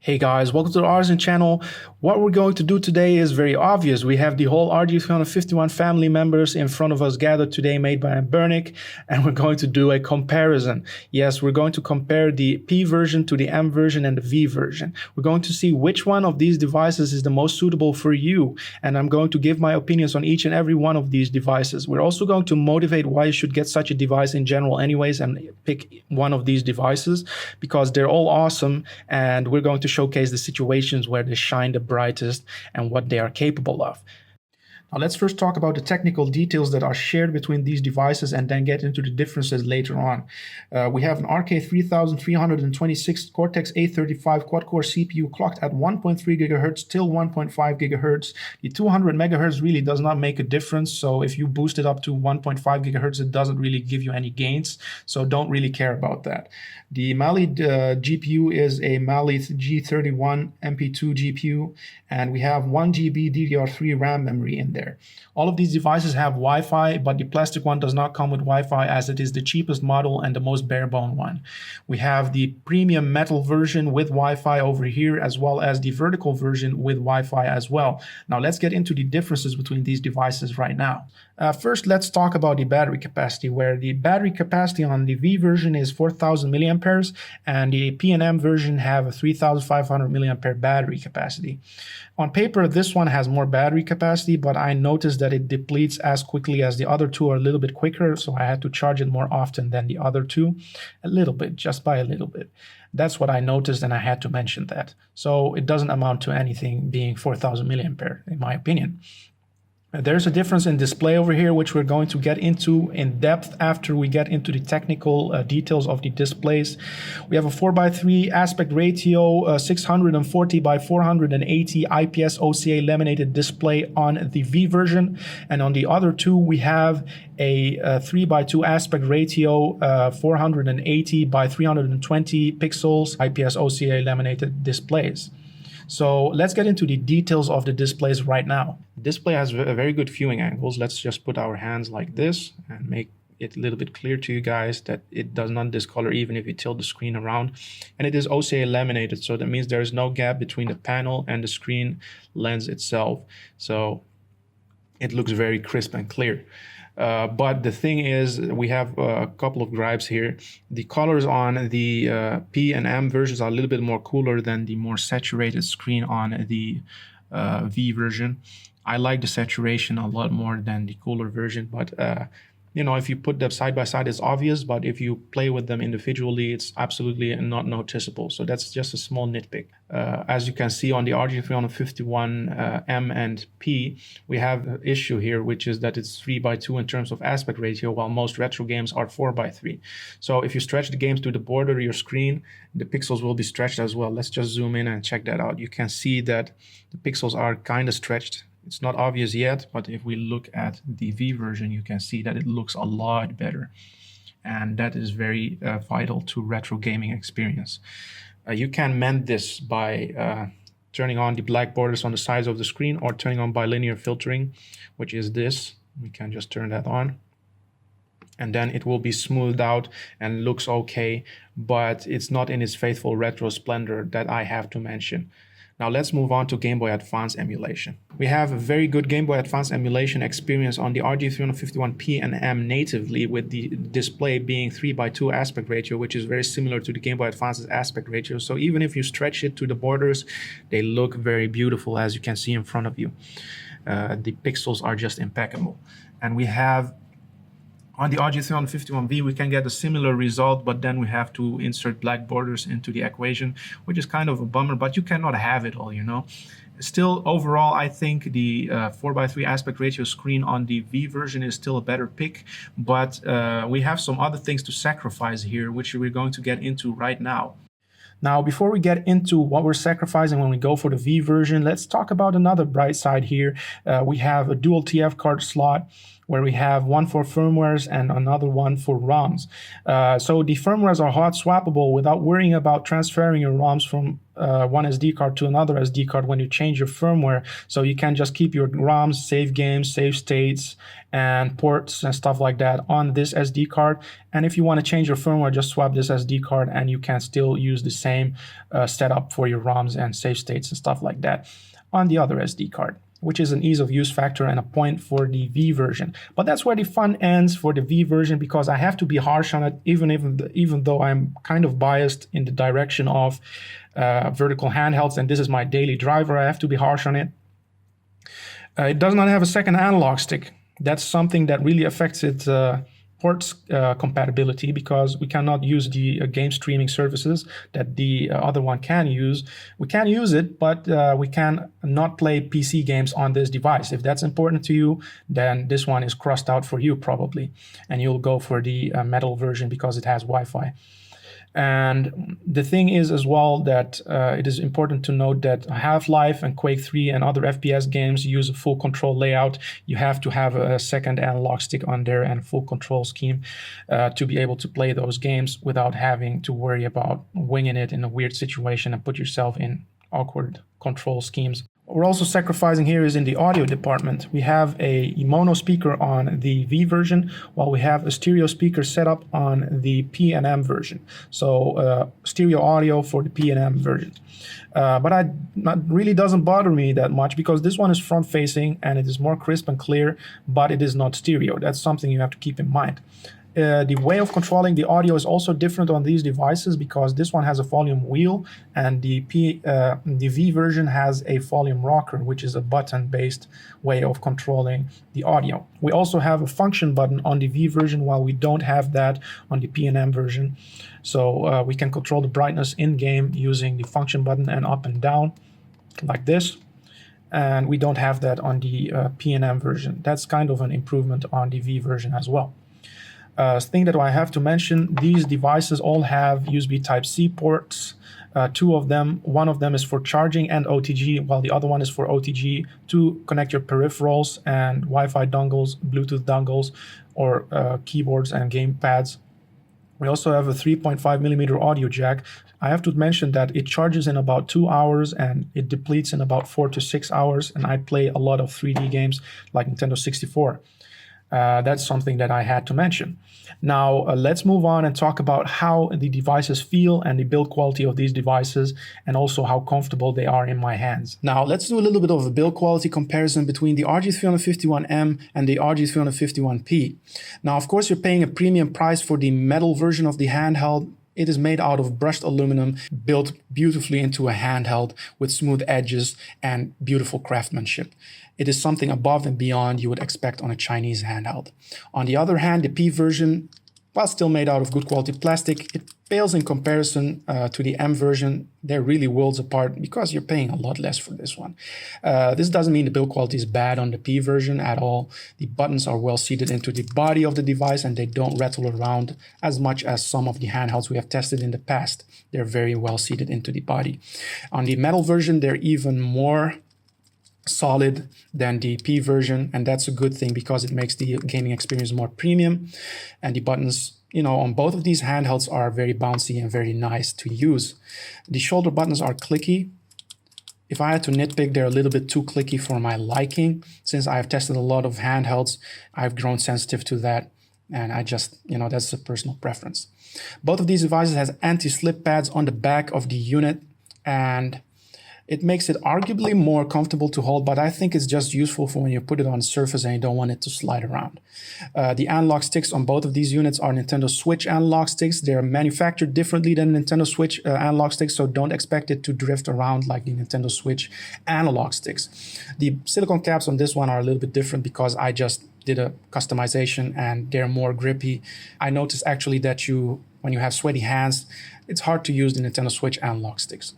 Hey guys, welcome to the Artisan channel. What we're going to do today is very obvious. We have the whole RG351 family members in front of us gathered today, made by Anbernic, and we're going to do a comparison. Yes, we're going to compare the P version to the M version and the V version. We're going to see which one of these devices is the most suitable for you, and I'm going to give my opinions on each and every one of these devices. We're also going to motivate why you should get such a device in general anyways and pick one of these devices because they're all awesome, and we're going to showcase the situations where they shine the brightest and what they are capable of. Now let's first talk about the technical details that are shared between these devices and then get into the differences later on. We have an RG35126 Cortex-A35 quad-core CPU clocked at 1.3 GHz till 1.5 GHz. The 200 MHz really does not make a difference, so if you boost it up to 1.5 GHz, it doesn't really give you any gains, so don't really care about that. The Mali GPU is a Mali RG351MP2 GPU, and we have 1 GB DDR3 RAM memory in there. All of these devices have Wi-Fi, but the plastic one does not come with Wi-Fi as it is the cheapest model and the most bare-bone one. We have the premium metal version with Wi-Fi over here, as well as the vertical version with Wi-Fi as well. Now let's get into the differences between these devices right now. First, let's talk about the battery capacity, where the battery capacity on the V version is 4,000 milliamperes and the P and M version have a 3,500 milliampere battery capacity. On paper, this one has more battery capacity, but I noticed that it depletes as quickly as the other two, are a little bit quicker, so I had to charge it more often than the other two. A little bit, just by a little bit. That's what I noticed, and I had to mention that. So it doesn't amount to anything being 4,000 milliampere, in my opinion. There's a difference in display over here, which we're going to get into in depth after we get into the technical details of the displays. We have a 4:3 aspect ratio, 640 by 480 IPS OCA laminated display on the V version. And on the other two, we have a 3:2 aspect ratio, 480 by 320 pixels IPS OCA laminated displays. So let's get into the details of the displays right now. The display has very good viewing angles. Let's just put our hands like this and make it a little bit clear to you guys that it does not discolor even if you tilt the screen around. And it is OCA laminated, so that means there is no gap between the panel and the screen lens itself. So it looks very crisp and clear. But the thing is, we have a couple of gripes here. The colors on the P and M versions are a little bit more cooler than the more saturated screen on the V version. I like the saturation a lot more than the cooler version, but you know, if you put them side by side, it's obvious, but if you play with them individually, it's absolutely not noticeable. So that's just a small nitpick. As you can see on the RG351M and P, we have an issue here, which is that it's 3:2 in terms of aspect ratio, while most retro games are 4:3. So if you stretch the games to the border of your screen, the pixels will be stretched as well. Let's just zoom in and check that out. You can see that the pixels are kind of stretched. It's not obvious yet, but if we look at the V version, you can see that it looks a lot better. And that is very vital to retro gaming experience. You can mend this by turning on the black borders on the sides of the screen or turning on bilinear filtering, which is this. We can just turn that on. And then it will be smoothed out and looks okay, but it's not in its faithful retro splendor that I have to mention. Now let's move on to Game Boy Advance emulation. We have a very good Game Boy Advance emulation experience on the RG351P and M natively, with the display being 3:2 aspect ratio, which is very similar to the Game Boy Advance's aspect ratio. So even if you stretch it to the borders, they look very beautiful, as you can see in front of you. The pixels are just impeccable. And we have on the RG351V, we can get a similar result, but then we have to insert black borders into the equation, which is kind of a bummer, but you cannot have it all, you know. Still, overall, I think the 4:3 aspect ratio screen on the V version is still a better pick, but we have some other things to sacrifice here, which we're going to get into right now. Now, before we get into what we're sacrificing when we go for the V version, let's talk about another bright side here. We have a dual TF card slot, where we have one for firmwares and another one for ROMs. So the firmwares are hot swappable without worrying about transferring your ROMs from one SD card to another SD card when you change your firmware. So you can just keep your ROMs, save games, save states, and ports and stuff like that on this SD card. And if you want to change your firmware, just swap this SD card and you can still use the same setup for your ROMs and save states and stuff like that on the other SD card, which is an ease of use factor and a point for the V version. But that's where the fun ends for the V version, because I have to be harsh on it, even though I'm kind of biased in the direction of vertical handhelds, and this is my daily driver. I have to be harsh on it. It does not have a second analog stick. That's something that really affects its ports compatibility, because we cannot use the game streaming services that the other one can use. We can use it, but we can not play PC games on this device. If that's important to you, then this one is crossed out for you probably, and you'll go for the metal version because it has Wi-Fi. And the thing is as well that it is important to note that Half-Life and Quake 3 and other FPS games use a full control layout. You have to have a second analog stick on there and a full control scheme to be able to play those games without having to worry about winging it in a weird situation and put yourself in awkward control schemes. What we're also sacrificing here is in the audio department. We have a mono speaker on the V version, while we have a stereo speaker set up on the P and M version. So stereo audio for the P and M version. But that really doesn't bother me that much, because this one is front facing and it is more crisp and clear, but it is not stereo. That's something you have to keep in mind. The way of controlling the audio is also different on these devices, because this one has a volume wheel and the V version has a volume rocker, which is a button-based way of controlling the audio. We also have a function button on the V version, while we don't have that on the P&M version. So we can control the brightness in-game using the function button and up and down like this. And we don't have that on the P&M version. That's kind of an improvement on the V version as well. Thing that I have to mention, these devices all have USB Type-C ports, two of them. One of them is for charging and OTG, while the other one is for OTG to connect your peripherals and Wi-Fi dongles, Bluetooth dongles, or keyboards and game pads. We also have a 3.5mm audio jack. I have to mention that it charges in about 2 hours and it depletes in about 4 to 6 hours, and I play a lot of 3D games like Nintendo 64. That's something that I had to mention. Now, let's move on and talk about how the devices feel and the build quality of these devices, and also how comfortable they are in my hands. Now, let's do a little bit of a build quality comparison between the RG351M and the RG351P. Now, of course, you're paying a premium price for the metal version of the handheld. It is made out of brushed aluminum, built beautifully into a handheld with smooth edges and beautiful craftsmanship. It is something above and beyond you would expect on a Chinese handheld. On the other hand, the P version, while still made out of good quality plastic, it pales in comparison to the M version. They're really worlds apart because you're paying a lot less for this one. This doesn't mean the build quality is bad on the P version at all. The buttons are well seated into the body of the device and they don't rattle around as much as some of the handhelds we have tested in the past. They're very well seated into the body. On the metal version, they're even more solid than the P version, and that's a good thing because it makes the gaming experience more premium. And the buttons, on both of these handhelds are very bouncy and very nice to use. The shoulder buttons are clicky. If I had to nitpick, they're a little bit too clicky for my liking. Since I've tested a lot of handhelds, I've grown sensitive to that, and I just, that's a personal preference. Both of these devices has anti-slip pads on the back of the unit, and it makes it arguably more comfortable to hold, but I think it's just useful for when you put it on a surface and you don't want it to slide around. The analog sticks on both of these units are Nintendo Switch analog sticks. They're manufactured differently than Nintendo Switch analog sticks, so don't expect it to drift around like the Nintendo Switch analog sticks. The silicone caps on this one are a little bit different because I just did a customization and they're more grippy. I noticed actually that when you have sweaty hands, it's hard to use the Nintendo Switch analog sticks.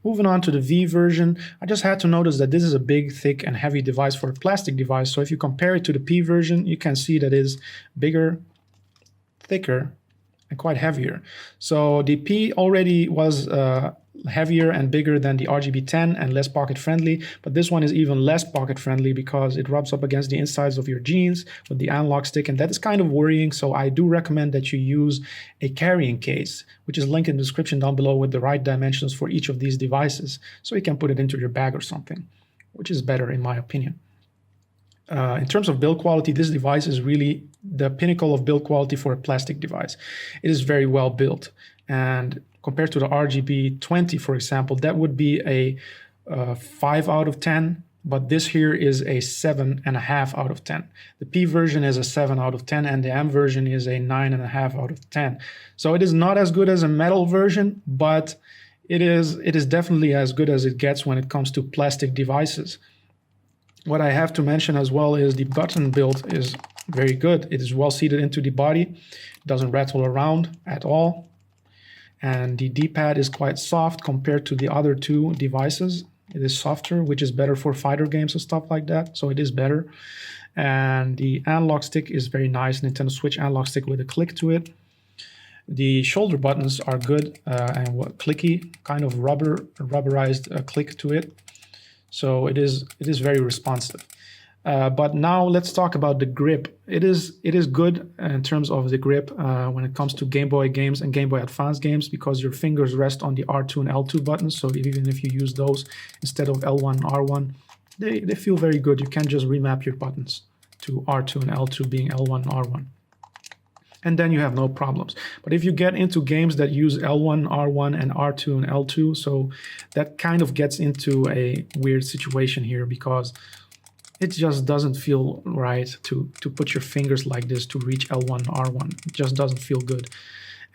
Moving on to the V version, I just had to notice that this is a big, thick, and heavy device for a plastic device. So if you compare it to the P version, you can see that it is bigger, thicker, and quite heavier. So the P already was heavier and bigger than the RGB10 and less pocket friendly, but this one is even less pocket friendly because it rubs up against the insides of your jeans with the analog stick, and that is kind of worrying. So I do recommend that you use a carrying case, which is linked in the description down below, with the right dimensions for each of these devices, so you can put it into your bag or something, which is better in my opinion. In terms of build quality, this device is really the pinnacle of build quality for a plastic device. It is very well built, and compared to the RGB20, for example, that would be a 5 out of 10, but this here is a 7.5 out of 10. The P version is a 7 out of 10, and the M version is a 9.5 out of 10. So it is not as good as a metal version, but it is definitely as good as it gets when it comes to plastic devices. What I have to mention as well is the button build is very good. It is well seated into the body. It doesn't rattle around at all. And the D-pad is quite soft compared to the other two devices. It is softer, which is better for fighter games and stuff like that. So it is better. And the analog stick is very nice. Nintendo Switch analog stick with a click to it. The shoulder buttons are good and clicky, kind of rubberized click to it. So it is very responsive. But now let's talk about the grip. It is good in terms of the grip when it comes to Game Boy games and Game Boy Advance games, because your fingers rest on the R2 and L2 buttons. So even if you use those instead of L1 and R1, they feel very good. You can just remap your buttons to R2 and L2 being L1 and R1. And then you have no problems. But if you get into games that use L1, R1, and R2 and L2, so that kind of gets into a weird situation here, because it just doesn't feel right to put your fingers like this to reach L1, R1. It just doesn't feel good.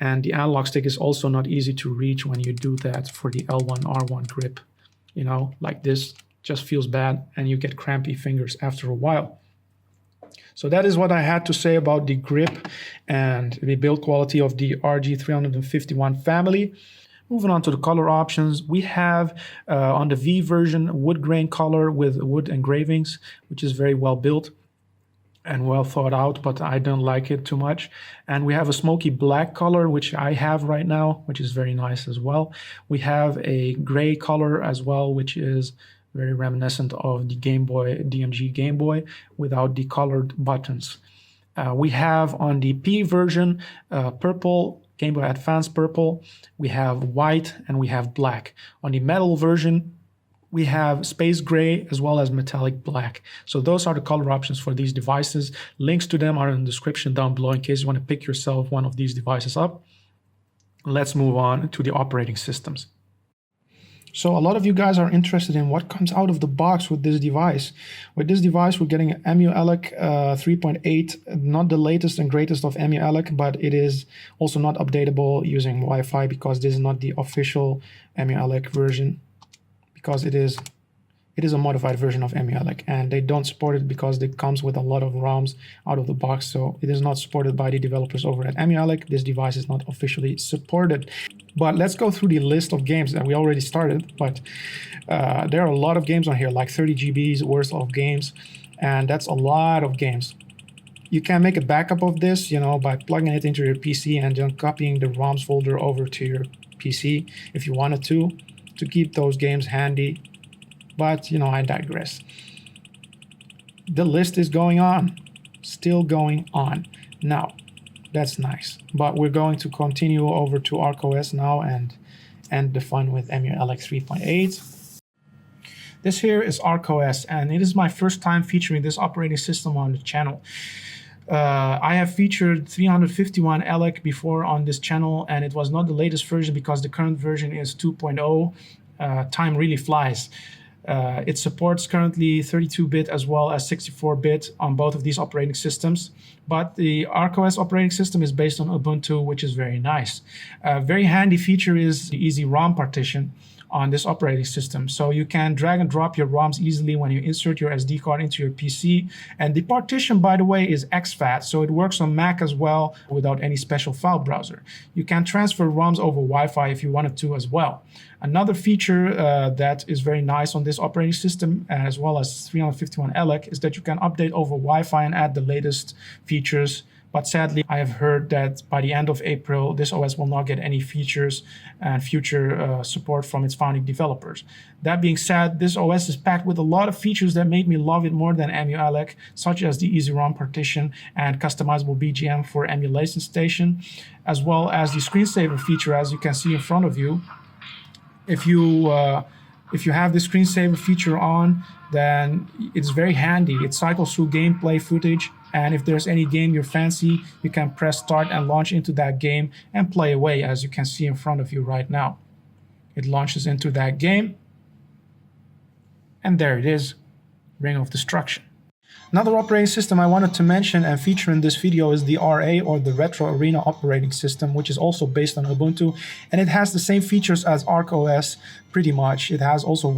And the analog stick is also not easy to reach when you do that for the L1, R1 grip. You know, like this just feels bad and you get crampy fingers after a while. So that is what I had to say about the grip and the build quality of the RG351 family. Moving on to the color options, we have on the V version wood grain color with wood engravings, which is very well built and well thought out, but I don't like it too much. And we have a smoky black color, which I have right now, which is very nice as well. We have a gray color as well, which is very reminiscent of the Game Boy, DMG Game Boy, without the colored buttons. We have on the P version purple, Game Boy Advance purple, we have white, and we have black. On the metal version, we have space gray as well as metallic black. So those are the color options for these devices. Links to them are in the description down below in case you want to pick yourself one of these devices up. Let's move on to the operating systems. So a lot of you guys are interested in what comes out of the box with this device. With this device, we're getting an EmuELEC 3.8, not the latest and greatest of EmuELEC, but it is also not updatable using Wi-Fi, because this is not the official EmuELEC version, because it is a modified version of EmuELEC, and they don't support it because it comes with a lot of ROMs out of the box. So it is not supported by the developers over at EmuELEC. This device is not officially supported. But let's go through the list of games that we already started. But there are a lot of games on here, like 30 GBs worth of games, and that's a lot of games. You can make a backup of this, you know, by plugging it into your PC and then copying the ROMs folder over to your PC if you wanted to keep those games handy. But, you know, I digress. The list is going on, still going on. Now, that's nice. But we're going to continue over to arkos now and end the fun with EmuELEC 3.8. This here is arkos, and it is my first time featuring this operating system on the channel. I have featured 351ELEC before on this channel, and it was not the latest version because the current version is 2.0. Time really flies. It supports currently 32-bit as well as 64-bit on both of these operating systems, but the arkos operating system is based on Ubuntu, which is very nice. A very handy feature is the easy ROM partition on this operating system. So you can drag and drop your ROMs easily when you insert your SD card into your PC. And the partition, by the way, is exFAT, so it works on Mac as well without any special file browser. You can transfer ROMs over Wi-Fi if you wanted to as well. Another feature that is very nice on this operating system, as well as 351ELEC, is that you can update over Wi-Fi and add the latest features But sadly, I have heard that by the end of April, this OS will not get any features and future support from its founding developers. That being said, this OS is packed with a lot of features that made me love it more than EmuAlec, such as the easy ROM partition and customizable BGM for emulation station, as well as the screensaver feature, as you can see in front of you. If you have the screensaver feature on, then it's very handy. It cycles through gameplay footage, and if there's any game you fancy, you can press start and launch into that game and play away, as you can see in front of you right now. It launches into that game, and there it is, Ring of Destruction. Another operating system I wanted to mention and feature in this video is the RA, or the Retro Arena operating system, which is also based on Ubuntu, and it has the same features as ArkOS pretty much. It has also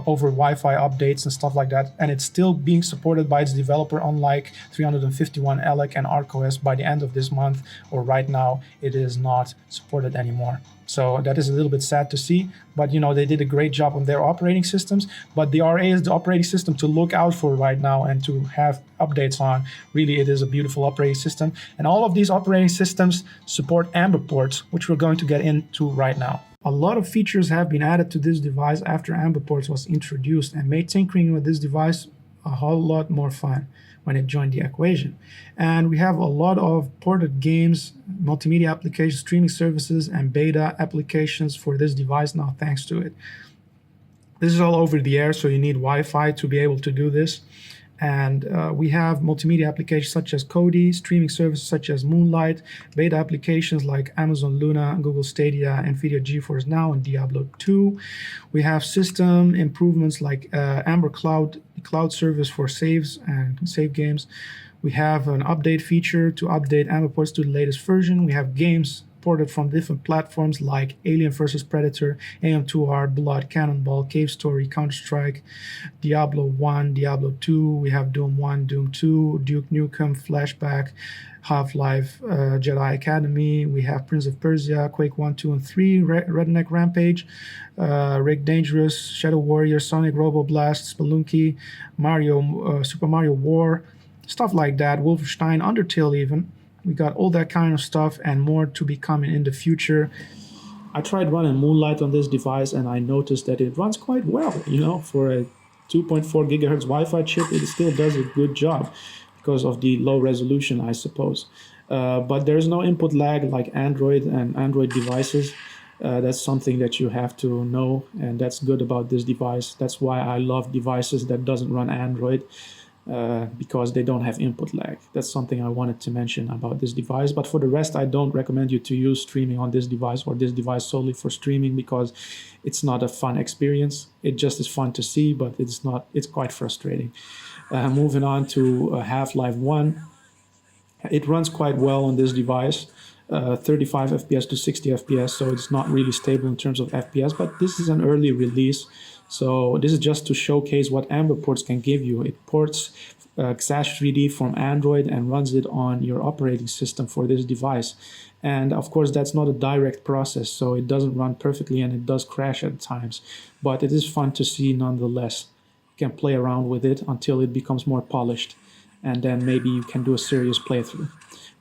over Wi-Fi updates and stuff like that, and it's still being supported by its developer, unlike 351Elec and ArkOS. By the end of this month, or right now, it is not supported anymore. So that is a little bit sad to see, but you know, they did a great job on their operating systems. But the RA is the operating system to look out for right now and to have updates on. Really, it is a beautiful operating system, and all of these operating systems support anberports, which we're going to get into right now. A lot of features have been added to this device after anberports was introduced, and made tinkering with this device a whole lot more fun when it joined the equation. And we have a lot of ported games, multimedia applications, streaming services, and beta applications for this device now, thanks to it. This is all over the air, so you need Wi-Fi to be able to do this. And we have multimedia applications such as Kodi, streaming services such as Moonlight, beta applications like Amazon Luna, Google Stadia, NVIDIA GeForce Now, and Diablo 2. We have system improvements like Amber Cloud, the cloud service for saves and save games. We have an update feature to update anberports to the latest version. We have games ported from different platforms like Alien vs Predator, AM2R, Blood, Cannonball, Cave Story, Counter-Strike, Diablo 1, Diablo 2. We have Doom 1, Doom 2, Duke Nukem, Flashback, Half-Life, Jedi Academy. We have Prince of Persia, Quake 1, 2, and 3, Redneck Rampage, Rick Dangerous, Shadow Warrior, Sonic Robo Blast, Spelunky, Mario, Super Mario War, stuff like that, Wolfenstein, Undertale even. We got all that kind of stuff and more to be coming in the future. I tried running Moonlight on this device, and I noticed that it runs quite well. You know, for a 2.4 gigahertz Wi-Fi chip, it still does a good job because of the low resolution, I suppose. But there's no input lag like Android and Android devices. That's something that you have to know, and that's good about this device. That's why I love devices that doesn't run Android. Because they don't have input lag. That's something I wanted to mention about this device. But for the rest, I don't recommend you to use streaming on this device, or this device solely for streaming, because it's not a fun experience. It just is fun to see, but it's not. It's quite frustrating. Moving on to Half-Life 1. It runs quite well on this device. 35 FPS to 60 FPS, so it's not really stable in terms of FPS, but this is an early release. So this is just to showcase what anberports can give you. It ports XASH 3D from Android and runs it on your operating system for this device. And of course, that's not a direct process, so it doesn't run perfectly and it does crash at times. But it is fun to see nonetheless. You can play around with it until it becomes more polished, and then maybe you can do a serious playthrough.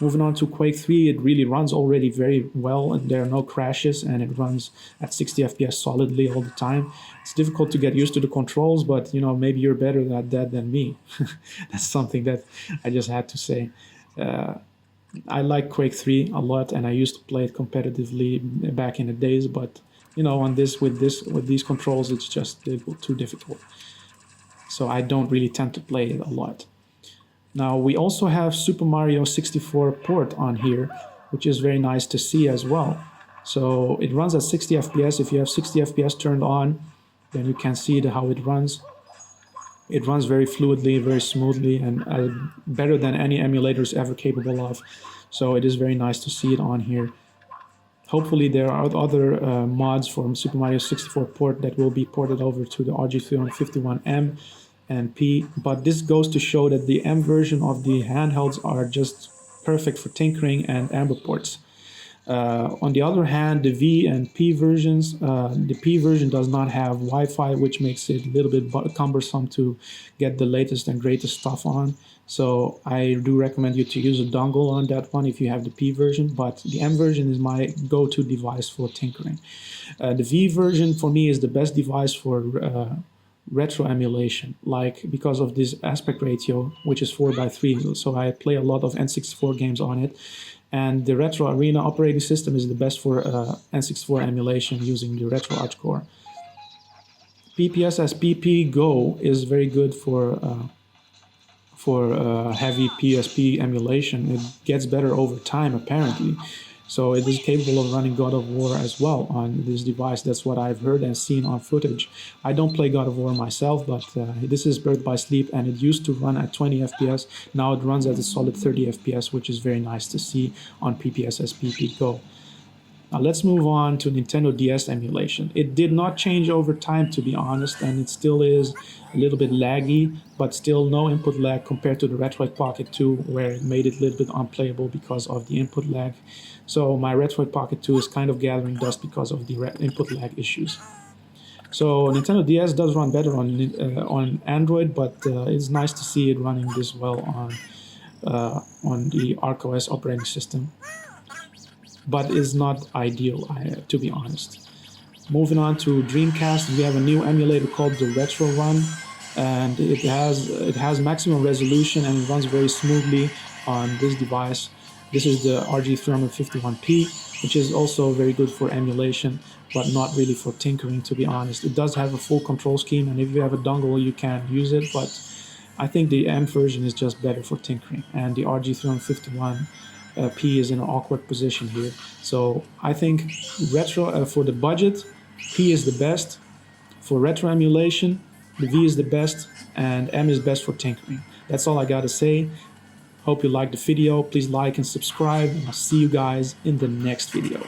Moving on to Quake 3, it really runs already very well, and there are no crashes, and it runs at 60 FPS solidly all the time. It's difficult to get used to the controls, but you know, maybe you're better at that than me. That's something that I just had to say. I like Quake 3 a lot, and I used to play it competitively back in the days, but you know, on with these controls, it's just too difficult. So I don't really tend to play it a lot. Now, we also have Super Mario 64 port on here, which is very nice to see as well. So it runs at 60 FPS. If you have 60 FPS turned on, then you can see how it runs. It runs very fluidly, very smoothly, and better than any emulator is ever capable of. So it is very nice to see it on here. Hopefully there are other mods for Super Mario 64 port that will be ported over to the RG351M and P, but this goes to show that the M version of the handhelds are just perfect for tinkering and anberports. On the other hand, the V and P versions, the P version does not have Wi-Fi, which makes it a little bit cumbersome to get the latest and greatest stuff on. So I do recommend you to use a dongle on that one if you have the P version, but the M version is my go-to device for tinkering. The V version for me is the best device for retro emulation, like because of this aspect ratio, which is 4:3. So I play a lot of N64 games on it. And the Retro Arena operating system is the best for N64 emulation using the Retro Arch core. PPSSPP Go is very good for heavy PSP emulation. It gets better over time, apparently. So it is capable of running God of War as well on this device. That's what I've heard and seen on footage. I don't play God of War myself, but this is Birth by Sleep, and it used to run at 20 FPS. Now it runs at a solid 30 FPS, which is very nice to see on PPSSPP Go. Now let's move on to Nintendo DS emulation. It did not change over time, to be honest, and it still is a little bit laggy, but still no input lag compared to the Retroid Pocket 2, where it made it a little bit unplayable because of the input lag. So my Retroid Pocket 2 is kind of gathering dust because of the input lag issues. So Nintendo DS does run better on Android, but it's nice to see it running this well on the arkos operating system. But is not ideal, to be honest. Moving on to Dreamcast, we have a new emulator called the Retro Run, and it has maximum resolution and it runs very smoothly on this device. This is the RG351P, which is also very good for emulation, but not really for tinkering, to be honest. It does have a full control scheme, and if you have a dongle, you can use it, but I think the M version is just better for tinkering, and the RG351 P is in an awkward position here. So I think retro for the budget, P is the best. For retro emulation, the V is the best, and M is best for tinkering. That's all I gotta say. Hope you liked the video. Please like and subscribe, and I'll see you guys in the next video.